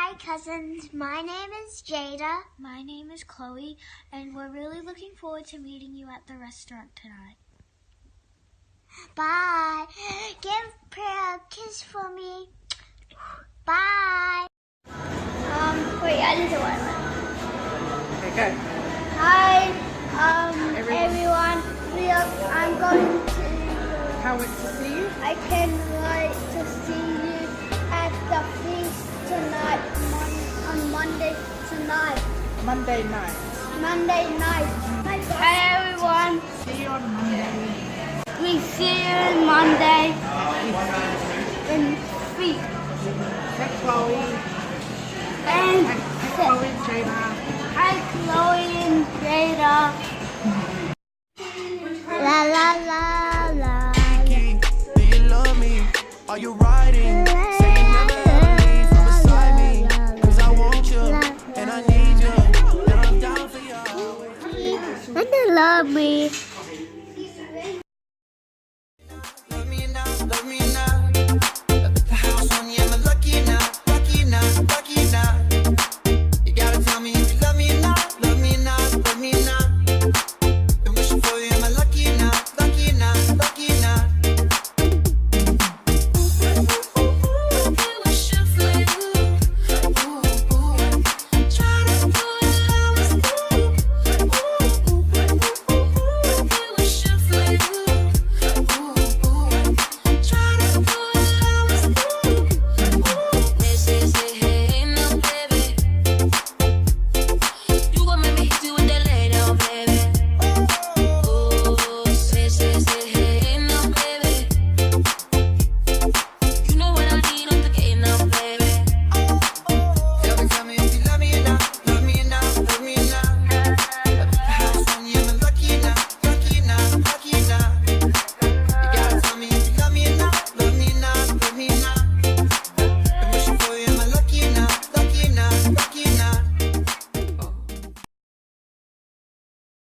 Hi cousins, my name is Jada. My name is Chloe, and we're really looking forward to meeting you at the restaurant tonight. Bye. Give Priya a kiss for me. Bye. Wait, I need to one. Okay, Hi, Everyone. everyone. I'm going to. can't wait to see you. I can wait to see you at the feast tonight, on Monday tonight. Monday night. Monday night. Hi everyone. See you on Monday. We see you on Monday in feast. Hey, Chloe. And Hey, Chloe, Jada. hi Chloe and Jada.